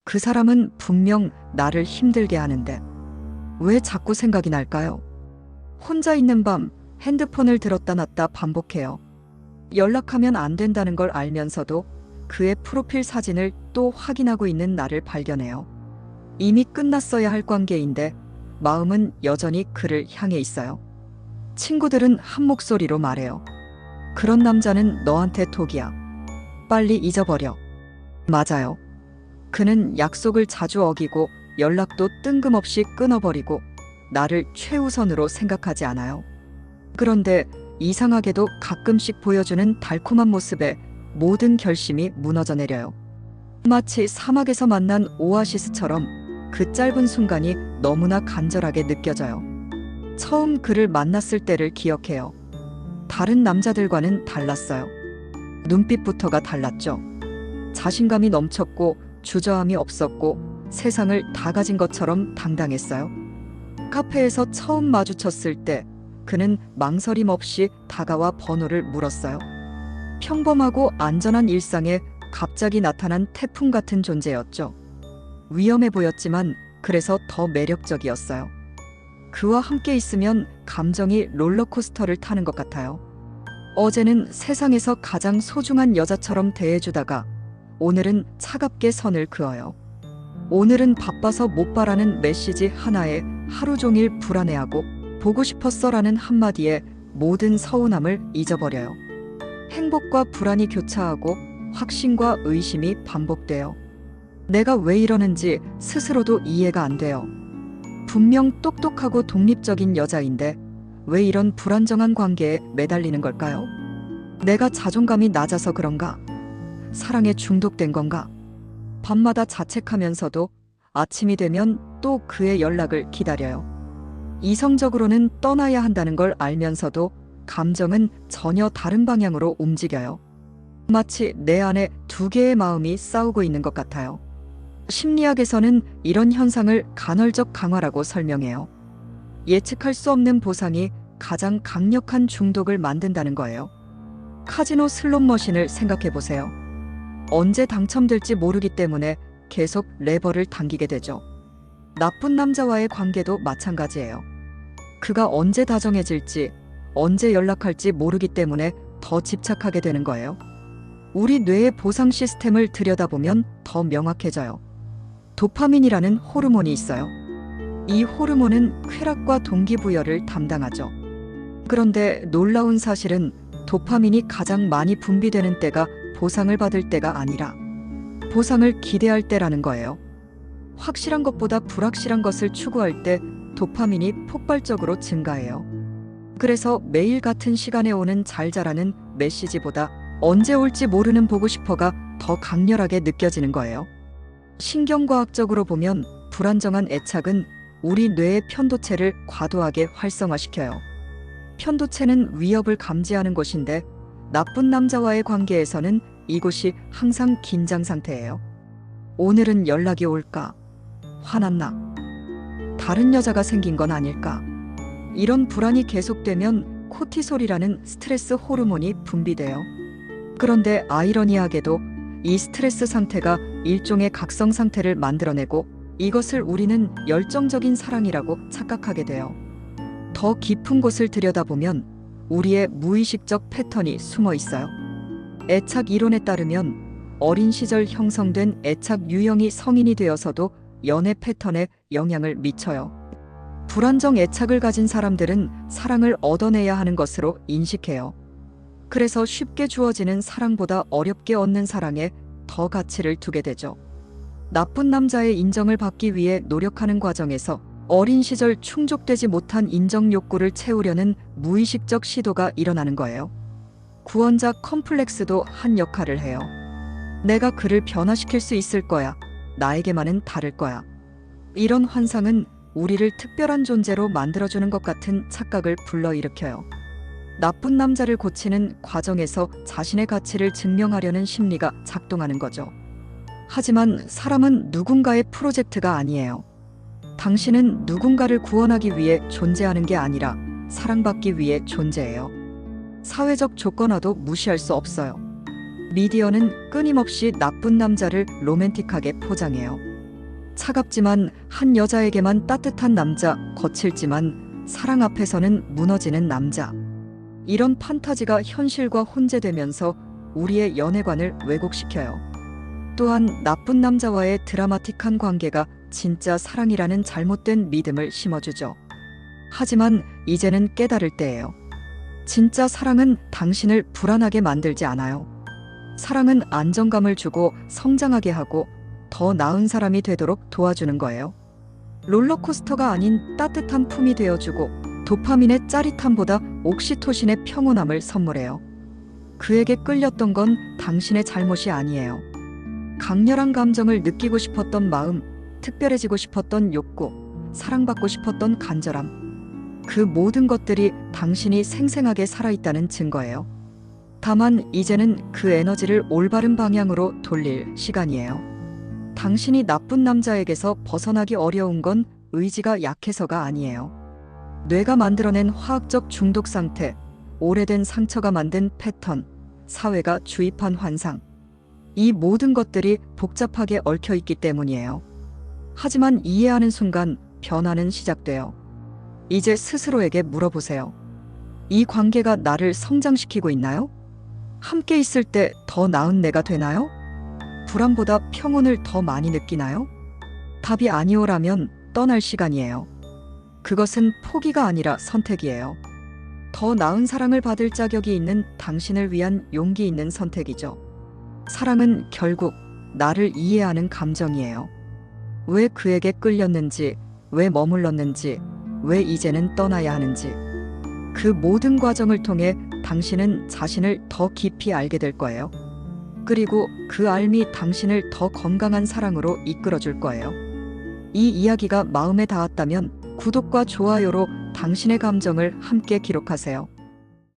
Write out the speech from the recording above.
그 사람은 분명 나를 힘들게 하는데 왜 자꾸 생각이 날까요? 혼자 있는 밤 핸드폰을 들었다 놨다 반복해요. 연락하면 안 된다는 걸 알면서도 그의 프로필 사진을 또 확인하고 있는 나를 발견해요. 이미 끝났어야 할 관계인데 마음은 여전히 그를 향해 있어요. 친구들은 한 목소리로 말해요. 그런 남자는 너한테 독이야. 빨리 잊어버려. 맞아요. 그는 약속을 자주 어기고 연락도 뜬금없이 끊어버리고 나를 최우선으로 생각하지 않아요. 그런데 이상하게도 가끔씩 보여주는 달콤한 모습에 모든 결심이 무너져 내려요. 마치 사막에서 만난 오아시스처럼 그 짧은 순간이 너무나 간절하게 느껴져요. 처음 그를 만났을 때를 기억해요. 다른 남자들과는 달랐어요. 눈빛부터가 달랐죠. 자신감이 넘쳤고 주저함이 없었고 세상을 다 가진 것처럼 당당했어요. 카페에서 처음 마주쳤을 때 그는 망설임 없이 다가와 번호를 물었어요. 평범하고 안전한 일상에 갑자기 나타난 태풍 같은 존재였죠. 위험해 보였지만 그래서 더 매력적이었어요. 그와 함께 있으면 감정이 롤러코스터를 타는 것 같아요. 어제는 세상에서 가장 소중한 여자처럼 대해주다가 오늘은 차갑게 선을 그어요. 오늘은 바빠서 못 봐라는 메시지 하나에 하루 종일 불안해하고 보고 싶었어라는 한마디에 모든 서운함을 잊어버려요. 행복과 불안이 교차하고 확신과 의심이 반복돼요. 내가 왜 이러는지 스스로도 이해가 안 돼요. 분명 똑똑하고 독립적인 여자인데 왜 이런 불안정한 관계에 매달리는 걸까요? 내가 자존감이 낮아서 그런가? 사랑에 중독된 건가? 밤마다 자책하면서도 아침이 되면 또 그의 연락을 기다려요. 이성적으로는 떠나야 한다는 걸 알면서도 감정은 전혀 다른 방향으로 움직여요. 마치 내 안에 두 개의 마음이 싸우고 있는 것 같아요. 심리학에서는 이런 현상을 간헐적 강화라고 설명해요. 예측할 수 없는 보상이 가장 강력한 중독을 만든다는 거예요. 카지노 슬롯 머신을 생각해 보세요. 언제 당첨될지 모르기 때문에 계속 레버를 당기게 되죠. 나쁜 남자와의 관계도 마찬가지예요. 그가 언제 다정해질지, 언제 연락할지 모르기 때문에 더 집착하게 되는 거예요. 우리 뇌의 보상 시스템을 들여다보면 더 명확해져요. 도파민이라는 호르몬이 있어요. 이 호르몬은 쾌락과 동기부여를 담당하죠. 그런데 놀라운 사실은 도파민이 가장 많이 분비되는 때가 보상을 받을 때가 아니라 보상을 기대할 때라는 거예요. 확실한 것보다 불확실한 것을 추구할 때 도파민이 폭발적으로 증가해요. 그래서 매일 같은 시간에 오는 잘 자라는 메시지보다 언제 올지 모르는 보고 싶어가 더 강렬하게 느껴지는 거예요. 신경과학적으로 보면 불안정한 애착은 우리 뇌의 편도체를 과도하게 활성화시켜요. 편도체는 위협을 감지하는 곳인데 나쁜 남자와의 관계에서는 이곳이 항상 긴장 상태예요. 오늘은 연락이 올까? 화났나? 다른 여자가 생긴 건 아닐까? 이런 불안이 계속되면 코티솔이라는 스트레스 호르몬이 분비돼요. 그런데 아이러니하게도 이 스트레스 상태가 일종의 각성 상태를 만들어내고 이것을 우리는 열정적인 사랑이라고 착각하게 돼요. 더 깊은 곳을 들여다보면 우리의 무의식적 패턴이 숨어 있어요. 애착 이론에 따르면 어린 시절 형성된 애착 유형이 성인이 되어서도 연애 패턴에 영향을 미쳐요. 불안정 애착을 가진 사람들은 사랑을 얻어내야 하는 것으로 인식해요. 그래서 쉽게 주어지는 사랑보다 어렵게 얻는 사랑에 더 가치를 두게 되죠. 나쁜 남자의 인정을 받기 위해 노력하는 과정에서 어린 시절 충족되지 못한 인정 욕구를 채우려는 무의식적 시도가 일어나는 거예요. 구원자 컴플렉스도 한 역할을 해요. 내가 그를 변화시킬 수 있을 거야. 나에게만은 다를 거야. 이런 환상은 우리를 특별한 존재로 만들어주는 것 같은 착각을 불러일으켜요. 나쁜 남자를 고치는 과정에서 자신의 가치를 증명하려는 심리가 작동하는 거죠. 하지만 사람은 누군가의 프로젝트가 아니에요. 당신은 누군가를 구원하기 위해 존재하는 게 아니라 사랑받기 위해 존재해요. 사회적 조건화도 무시할 수 없어요. 미디어는 끊임없이 나쁜 남자를 로맨틱하게 포장해요. 차갑지만 한 여자에게만 따뜻한 남자, 거칠지만 사랑 앞에서는 무너지는 남자. 이런 판타지가 현실과 혼재되면서 우리의 연애관을 왜곡시켜요. 또한 나쁜 남자와의 드라마틱한 관계가 진짜 사랑이라는 잘못된 믿음을 심어주죠. 하지만 이제는 깨달을 때예요. 진짜 사랑은 당신을 불안하게 만들지 않아요. 사랑은 안정감을 주고 성장하게 하고 더 나은 사람이 되도록 도와주는 거예요. 롤러코스터가 아닌 따뜻한 품이 되어주고 도파민의 짜릿함보다 옥시토신의 평온함을 선물해요. 그에게 끌렸던 건 당신의 잘못이 아니에요. 강렬한 감정을 느끼고 싶었던 마음, 특별해지고 싶었던 욕구, 사랑받고 싶었던 간절함. 그 모든 것들이 당신이 생생하게 살아있다는 증거예요. 다만 이제는 그 에너지를 올바른 방향으로 돌릴 시간이에요. 당신이 나쁜 남자에게서 벗어나기 어려운 건 의지가 약해서가 아니에요. 뇌가 만들어낸 화학적 중독 상태, 오래된 상처가 만든 패턴, 사회가 주입한 환상. 이 모든 것들이 복잡하게 얽혀 있기 때문이에요. 하지만 이해하는 순간 변화는 시작돼요. 이제 스스로에게 물어보세요. 이 관계가 나를 성장시키고 있나요? 함께 있을 때 더 나은 내가 되나요? 불안보다 평온을 더 많이 느끼나요? 답이 아니오라면 떠날 시간이에요. 그것은 포기가 아니라 선택이에요. 더 나은 사랑을 받을 자격이 있는 당신을 위한 용기 있는 선택이죠. 사랑은 결국 나를 이해하는 감정이에요. 왜 그에게 끌렸는지, 왜 머물렀는지, 왜 이제는 떠나야 하는지. 그 모든 과정을 통해 당신은 자신을 더 깊이 알게 될 거예요. 그리고 그 알미 당신을 더 건강한 사랑으로 이끌어 줄 거예요. 이 이야기가 마음에 닿았다면 구독과 좋아요로 당신의 감정을 함께 기록하세요.